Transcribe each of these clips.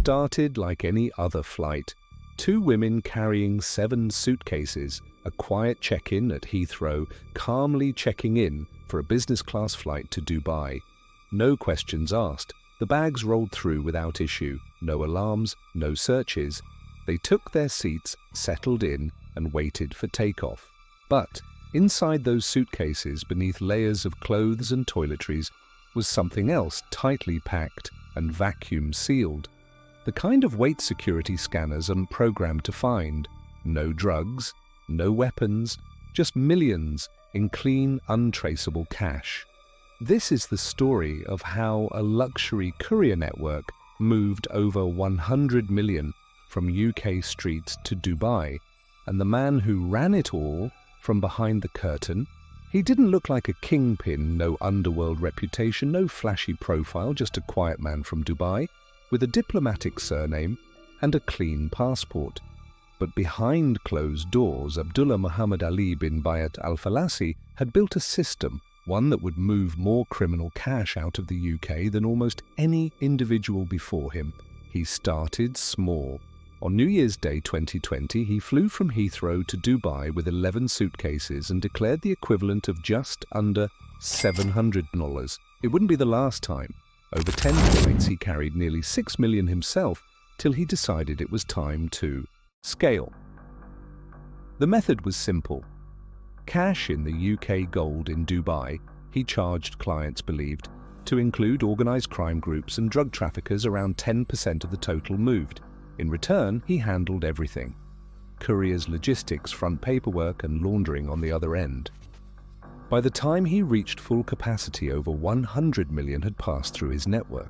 started like any other flight. Two women carrying 7 suitcases, a quiet check-in at Heathrow, calmly checking in for a business-class flight to Dubai. No questions asked. The bags rolled through without issue. No alarms, no searches. They took their seats, settled in, and waited for takeoff. But inside those suitcases, beneath layers of clothes and toiletries, was something else tightly packed and vacuum-sealed. The kind of weight security scanners aren't programmed to find. No drugs, no weapons, just millions in clean, untraceable cash. This is the story of how a luxury courier network moved over 100 million from UK streets to Dubai, and the man who ran it all from behind the curtain. He didn't look like a kingpin, no underworld reputation, no flashy profile, just a quiet man from Dubai, with a diplomatic surname and a clean passport. But behind closed doors, Abdullah Muhammad Ali bin Bayat al-Falasi had built a system, one that would move more criminal cash out of the UK than almost any individual before him. He started small. On New Year's Day 2020, he flew from Heathrow to Dubai with 11 suitcases and declared the equivalent of just under $700. It wouldn't be the last time. Over 10 flights, he carried nearly 6 million himself till he decided it was time to scale. The method was simple. Cash in the UK, gold in Dubai. He charged clients believed to include organized crime groups and drug traffickers. Around 10% of the total moved. In return, he handled everything. Couriers, logistics, front paperwork, and laundering on the other end. By the time he reached full capacity, over 100 million had passed through his network.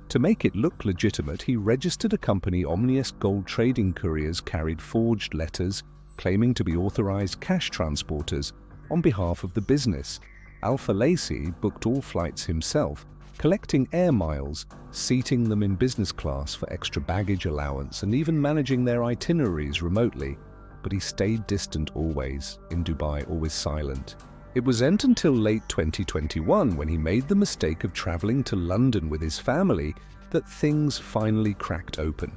To make it look legitimate, he registered a company. Omnius Gold Trading Couriers carried forged letters claiming to be authorized cash transporters on behalf of the business. Al-Falasi booked all flights himself, collecting air miles, seating them in business class for extra baggage allowance, and even managing their itineraries remotely. But he stayed distant always, in Dubai, always silent. It wasn't until late 2021, when he made the mistake of traveling to London with his family, that things finally cracked open.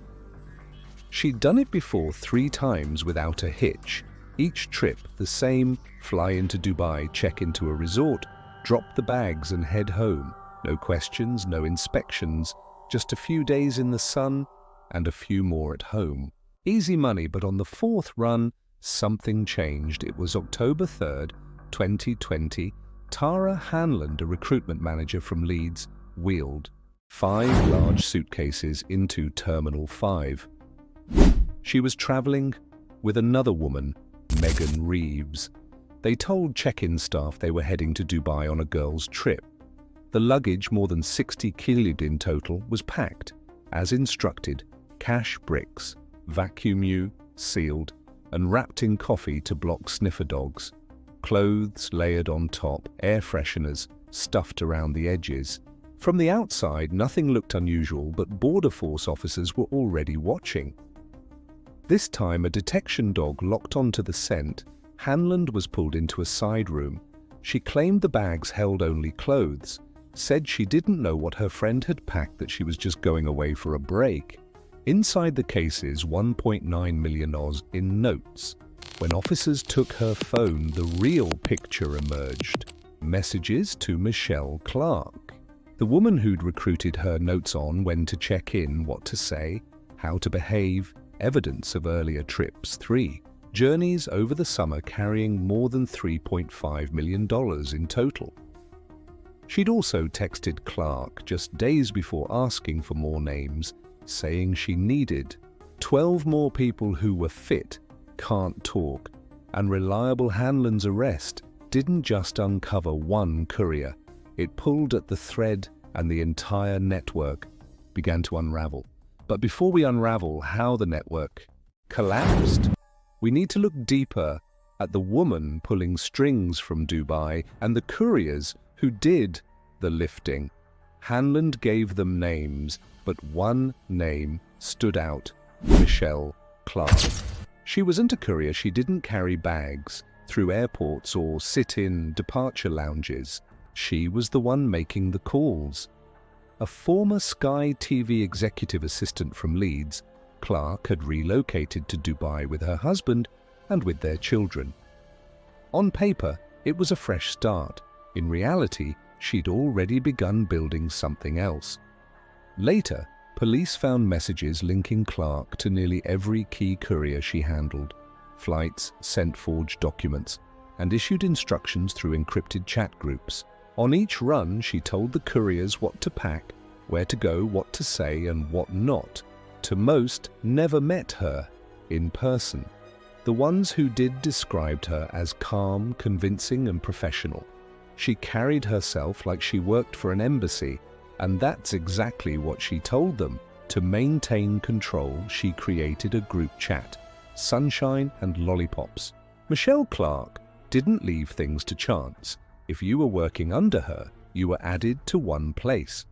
She'd done it before 3 times without a hitch. Each trip the same: fly into Dubai, check into a resort, drop the bags and head home. No questions, no inspections, just a few days in the sun and a few more at home. Easy money, but on the 4th run, something changed. It was October 3rd, 2020. Tara Hanlon, a recruitment manager from Leeds, wheeled 5 large suitcases into Terminal 5. She was traveling with another woman, Megan Reeves. They told check-in staff they were heading to Dubai on a girls' trip. The luggage, more than 60 kilos in total, was packed, as instructed: cash bricks, sealed, and wrapped in coffee to block sniffer dogs. Clothes layered on top, air fresheners stuffed around the edges. From the outside, nothing looked unusual, but Border Force officers were already watching. This time, a detection dog locked onto the scent. Hanlon was pulled into a side room. She claimed the bags held only clothes, said she didn't know what her friend had packed, that she was just going away for a break. Inside the cases, 1.9 million Oz in notes. When officers took her phone, the real picture emerged. Messages to Michelle Clarke, the woman who'd recruited her. Notes on when to check in, what to say, how to behave, evidence of earlier trips. 3 journeys over the summer, carrying more than $3.5 million in total. She'd also texted Clarke just days before, asking for more names, saying she needed 12 more people who were fit, can't talk, and reliable. Hanlon's arrest didn't just uncover one courier. It pulled at the thread, and the entire network began to unravel. But before we unravel how the network collapsed, we need to look deeper at the woman pulling strings from Dubai and the couriers who did the lifting. Hanlon gave them names, but one name stood out: Michelle Clarke. She wasn't a courier. She didn't carry bags through airports or sit in departure lounges. She was the one making the calls. A former Sky TV executive assistant from Leeds, Clarke had relocated to Dubai with her husband and with their children. On paper, it was a fresh start. In reality, she'd already begun building something else. Later, police found messages linking Clarke to nearly every key courier she handled. Flights sent forged documents and issued instructions through encrypted chat groups. On each run, she told the couriers what to pack, where to go, what to say, and what not. To most, never met her in person. The ones who did described her as calm, convincing, and professional. She carried herself like she worked for an embassy, and that's exactly what she told them. To maintain control, she created a group chat, Sunshine and Lollipops. Michelle Clarke didn't leave things to chance. If you were working under her, you were added to one place.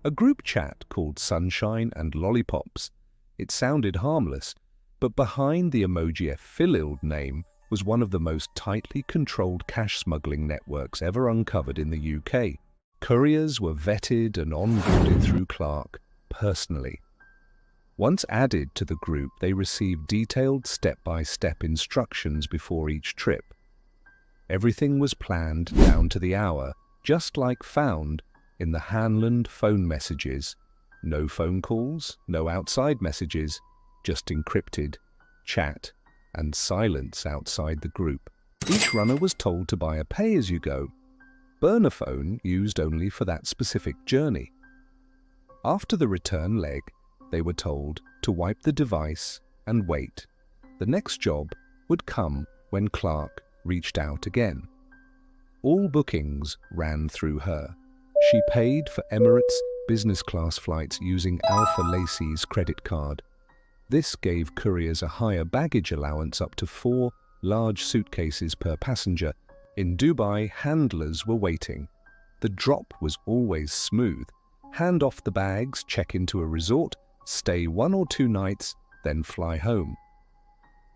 A group chat called Sunshine and Lollipops. It sounded harmless, but behind the emoji-filled name was one of the most tightly controlled cash smuggling networks ever uncovered in the UK. Couriers were vetted and onboarded through Clarke personally. Once added to the group, they received detailed step-by-step instructions before each trip. Everything was planned down to the hour, just like found in the Hanlon phone messages. No phone calls, no outside messages, just encrypted chat and silence outside the group. Each runner was told to buy a pay-as-you-go burner phone used only for that specific journey. After the return leg, they were told to wipe the device and wait. The next job would come when Clarke reached out again. All bookings ran through her. She paid for Emirates business class flights using Falasi's credit card. This gave couriers a higher baggage allowance up to 4 large suitcases per passenger. In Dubai, handlers were waiting. The drop was always smooth. Hand off the bags, check into a resort, stay 1 or 2 nights, then fly home.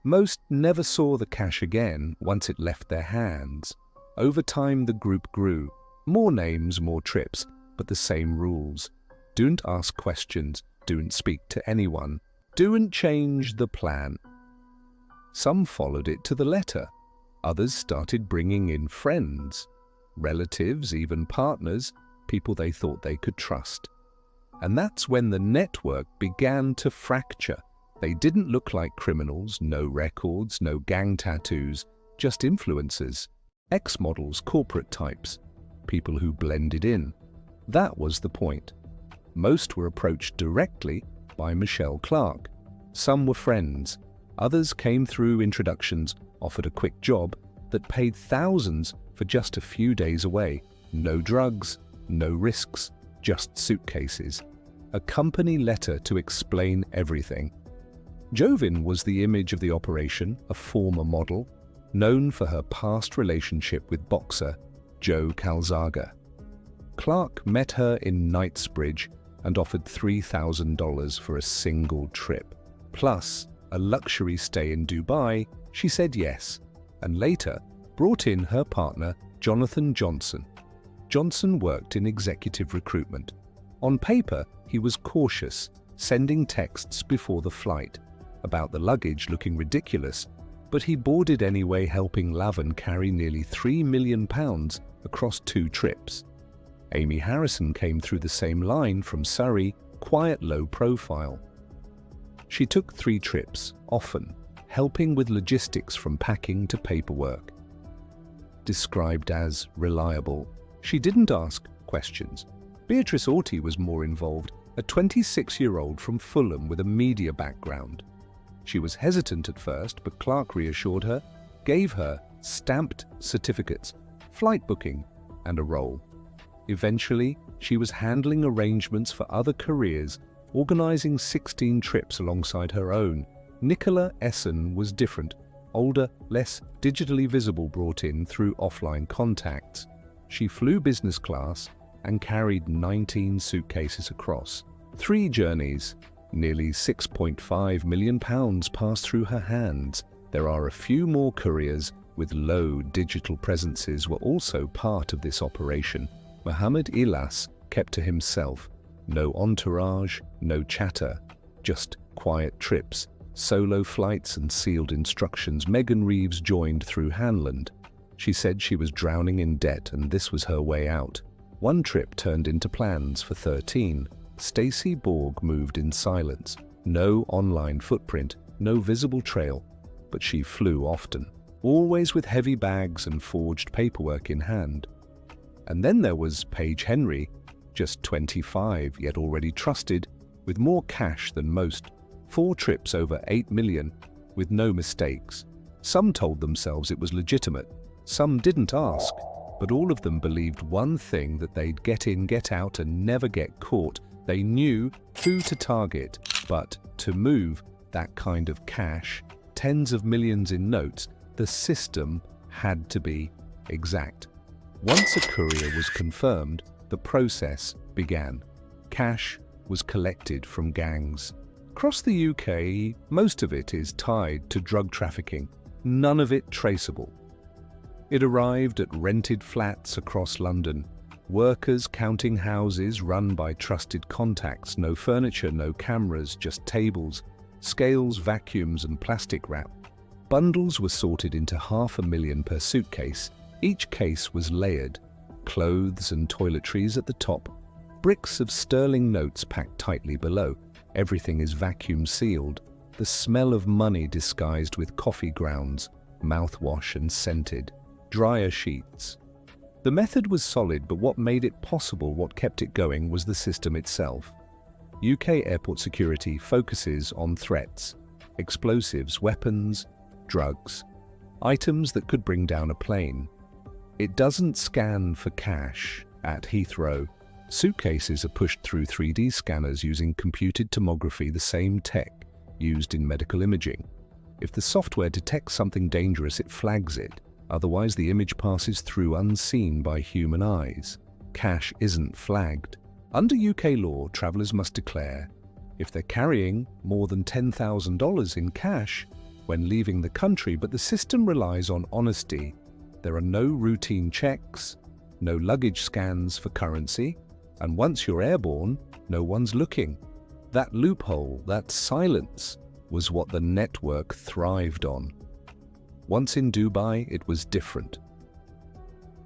Most never saw the cash again once it left their hands. Over time, the group grew. More names, more trips, but the same rules. Don't ask questions, don't speak to anyone, don't change the plan. Some followed it to the letter. Others started bringing in friends, relatives, even partners, people they thought they could trust. And that's when the network began to fracture. They didn't look like criminals, no records, no gang tattoos, just influencers, ex-models, corporate types, people who blended in. That was the point. Most were approached directly by Michelle Clarke. Some were friends. Others came through introductions, offered a quick job that paid thousands for just a few days away. No drugs, no risks, just suitcases. A company letter to explain everything. Jovin was the image of the operation, a former model, known for her past relationship with boxer Joe Calzaghe. Clarke met her in Knightsbridge and offered $3,000 for a single trip. Plus a luxury stay in Dubai. She said yes, and later brought in her partner Jonathan Johnson. Johnson worked in executive recruitment. On paper, he was cautious, sending texts before the flight about the luggage looking ridiculous, but he boarded anyway, helping Lavin carry nearly £3 million across 2 trips. Amy Harrison came through the same line from Surrey, quiet, low profile. She took 3 trips, often, helping with logistics from packing to paperwork. Described as reliable, she didn't ask questions. Beatrice Orty was more involved, a 26-year-old from Fulham with a media background. She was hesitant at first, but Clarke reassured her, gave her stamped certificates, flight booking, and a role. Eventually, she was handling arrangements for other couriers, organizing 16 trips alongside her own. Nicola Essen was different, older, less digitally visible, brought in through offline contacts. She flew business class and carried 19 suitcases across 3 journeys. Nearly £6.5 million passed through her hands. There are a few more couriers with low digital presences were also part of this operation. Mohammed Ilas kept to himself. No entourage, no chatter, just quiet trips, solo flights and sealed instructions. Megan Reeves joined through Hanlon. She said she was drowning in debt and this was her way out. One trip turned into plans for 13. Stacey Borg moved in silence. No online footprint, no visible trail, but she flew often, always with heavy bags and forged paperwork in hand. And then there was Paige Henry, just 25, yet already trusted, with more cash than most. 4 trips over 8 million, with no mistakes. Some told themselves it was legitimate. Some didn't ask, but all of them believed one thing, that they'd get in, get out, and never get caught. They knew who to target, but to move that kind of cash, tens of millions in notes, the system had to be exact. Once a courier was confirmed, the process began. Cash was collected from gangs. Across the UK, most of it is tied to drug trafficking, none of it traceable. It arrived at rented flats across London, workers counting houses run by trusted contacts, no furniture, no cameras, just tables, scales, vacuums and plastic wrap. Bundles were sorted into $500,000 per suitcase. Each case was layered, clothes and toiletries at the top, bricks of sterling notes packed tightly below. Everything is vacuum sealed, the smell of money disguised with coffee grounds, mouthwash and scented, dryer sheets. The method was solid, but what made it possible, what kept it going, was the system itself. UK airport security focuses on threats, explosives, weapons, drugs, items that could bring down a plane. It doesn't scan for cash at Heathrow. Suitcases are pushed through 3D scanners using computed tomography, the same tech used in medical imaging. If the software detects something dangerous, it flags it. Otherwise, the image passes through unseen by human eyes. Cash isn't flagged. Under UK law, travellers must declare if they're carrying more than $10,000 in cash when leaving the country, but the system relies on honesty. There are no routine checks, no luggage scans for currency, and once you're airborne, no one's looking. That loophole, that silence, was what the network thrived on. Once in Dubai, it was different.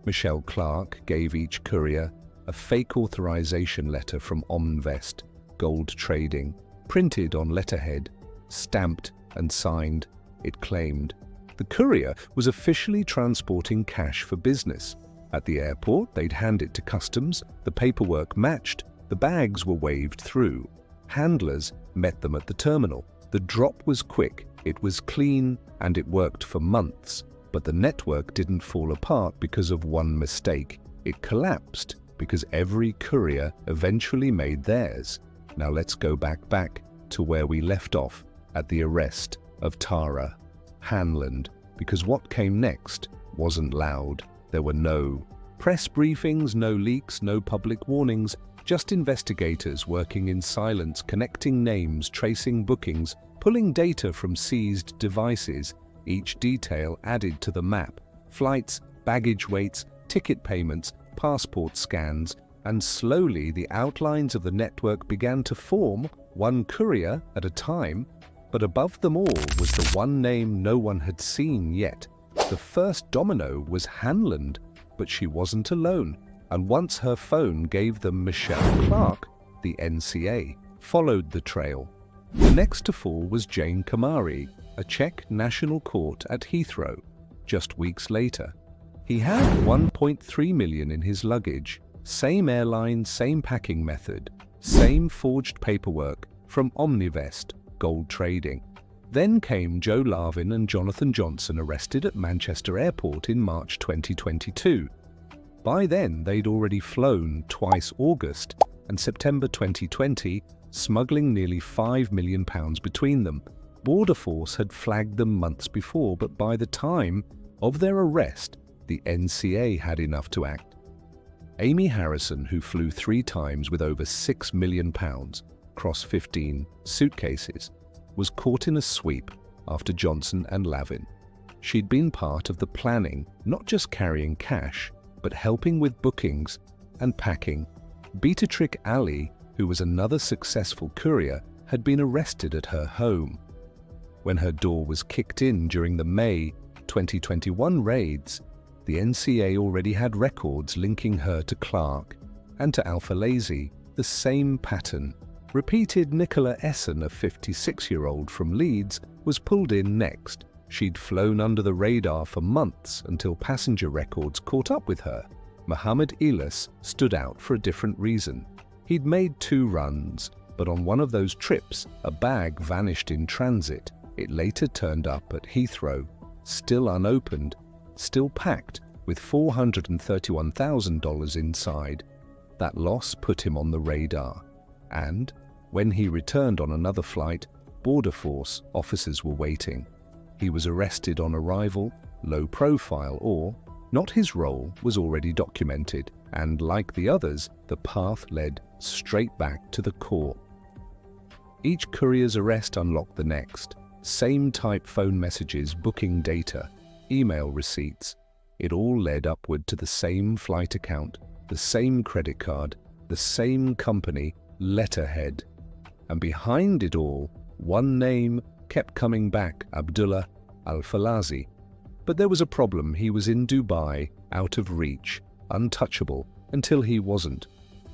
Michelle Clarke gave each courier a fake authorization letter from Omvest, gold trading, printed on letterhead, stamped and signed. It claimed the courier was officially transporting cash for business. At the airport, they'd hand it to customs, the paperwork matched, the bags were waved through. Handlers met them at the terminal. The drop was quick, it was clean, and it worked for months. But the network didn't fall apart because of one mistake. It collapsed because every courier eventually made theirs. Now let's go back to where we left off, at the arrest of Tara Hanlon, because what came next wasn't loud. There were no press briefings, no leaks, no public warnings, just investigators working in silence, connecting names, tracing bookings, pulling data from seized devices, each detail added to the map. Flights, baggage weights, ticket payments, passport scans, and slowly the outlines of the network began to form, one courier at a time. But above them all was the one name no one had seen yet. The first domino was Hanlon, but she wasn't alone. And once her phone gave them Michelle Clarke, the NCA followed the trail. The next to fall was Jane Kamari, a Czech national court at Heathrow. Just weeks later, he had 1.3 million in his luggage. Same airline, same packing method, same forged paperwork from Omnivest, gold trading. Then came Joe Larvin and Jonathan Johnson, arrested at Manchester Airport in March 2022. By then, they'd already flown twice, August and September 2020, smuggling nearly £5 million between them. Border Force had flagged them months before, but by the time of their arrest, the NCA had enough to act. Amy Harrison, who flew 3 times with over £6 million across 15 suitcases, was caught in a sweep after Johnson and Lavin. She'd been part of the planning, not just carrying cash, but helping with bookings and packing. Beatrice Ali, who was another successful courier, had been arrested at her home. When her door was kicked in during the May 2021 raids, the NCA already had records linking her to Clarke and to Falasi. The same pattern. Repeated. Nicola Essen, a 56-year-old from Leeds, was pulled in next. She'd flown under the radar for months until passenger records caught up with her. Mohammed Elis stood out for a different reason. He'd made 2 runs, but on one of those trips, a bag vanished in transit. It later turned up at Heathrow, still unopened, still packed, with $431,000 inside. That loss put him on the radar, and when he returned on another flight, Border Force officers were waiting. He was arrested on arrival, low profile, or not. His role was already documented, and like the others, the path led straight back to the core. Each courier's arrest unlocked the next. Same type phone messages, booking data, email receipts. It all led upward to the same flight account, the same credit card, the same company letterhead. And behind it all, one name kept coming back: Abdullah Falasi. But there was a problem. He was in Dubai, out of reach, untouchable, until he wasn't.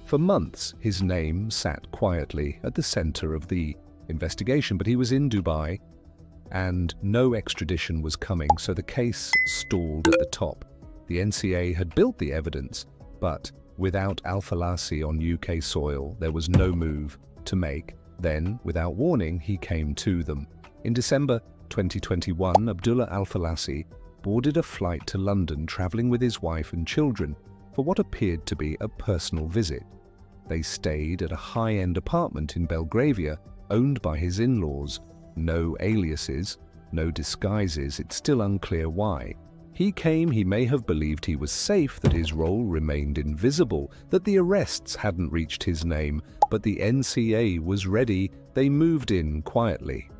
For months, his name sat quietly at the center of the investigation, but he was in Dubai, and no extradition was coming, so the case stalled at the top. The NCA had built the evidence, but without Falasi on UK soil, there was no move to make. Then, without warning, he came to them. In December 2021, Abdullah Falasi boarded a flight to London, traveling with his wife and children for what appeared to be a personal visit. They stayed at a high-end apartment in Belgravia, owned by his in-laws. No aliases, no disguises. It's still unclear why. He came, he may have believed he was safe, that his role remained invisible, that the arrests hadn't reached his name, but the NCA was ready. They moved in quietly.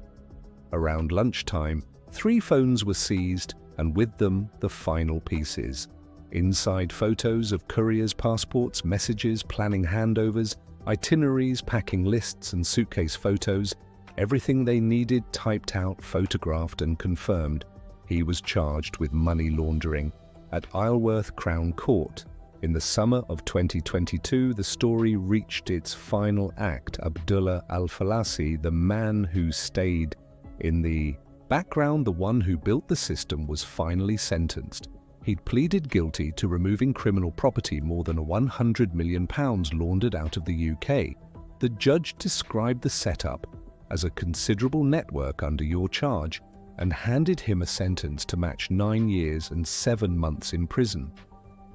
Around lunchtime, 3 phones were seized, and with them the final pieces. Inside photos of couriers' passports, messages, planning handovers, itineraries, packing lists and suitcase photos. Everything they needed typed out, photographed and confirmed. He was charged with money laundering at Isleworth Crown Court. In the summer of 2022, the story reached its final act. Abdullah Falasi, the man who stayed in the background, the one who built the system, was finally sentenced. He'd pleaded guilty to removing criminal property, more than £100 million laundered out of the UK. The judge described the setup as a considerable network under your charge, and handed him a sentence to match 9 years and 7 months in prison.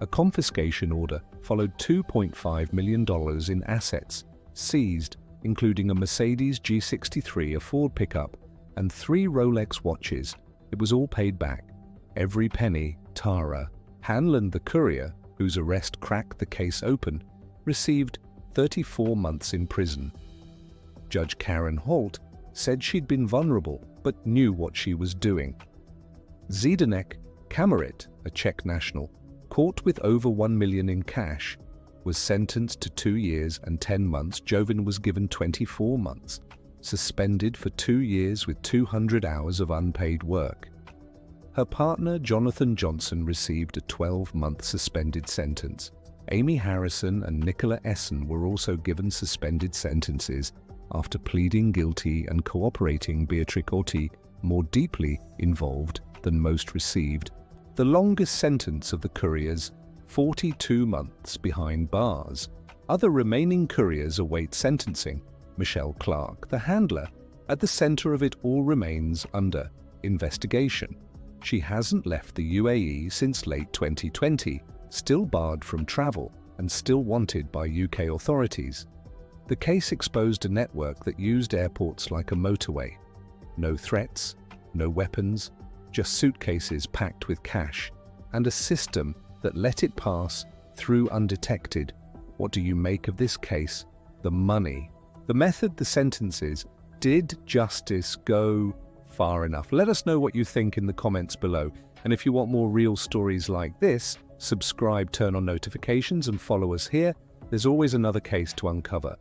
A confiscation order followed. $2.5 million in assets seized, including a Mercedes G63, a Ford pickup, and 3 Rolex watches. It was all paid back. Every penny. Tara Hanlon, the courier, whose arrest cracked the case open, received 34 months in prison. Judge Karen Holt said she'd been vulnerable, but knew what she was doing. Zdenek Kamarit, a Czech national, caught with over $1 million in cash, was sentenced to 2 years and 10 months. Jovan was given 24 months, suspended for 2 years with 200 hours of unpaid work. Her partner, Jonathan Johnson, received a 12-month suspended sentence. Amy Harrison and Nicola Essen were also given suspended sentences after pleading guilty and cooperating. Beatrice Orti, more deeply involved than most, received the longest sentence of the couriers, 42 months behind bars. Other remaining couriers await sentencing. Michelle Clarke, the handler, at the center of it all, remains under investigation. She hasn't left the UAE since late 2020, still barred from travel and still wanted by UK authorities. The case exposed a network that used airports like a motorway. No threats, no weapons, just suitcases packed with cash, and a system that let it pass through undetected. What do you make of this case? The money, the method, the sentences. Did justice go far enough? Let us know what you think in the comments below. And if you want more real stories like this, subscribe, turn on notifications and follow us here. There's always another case to uncover.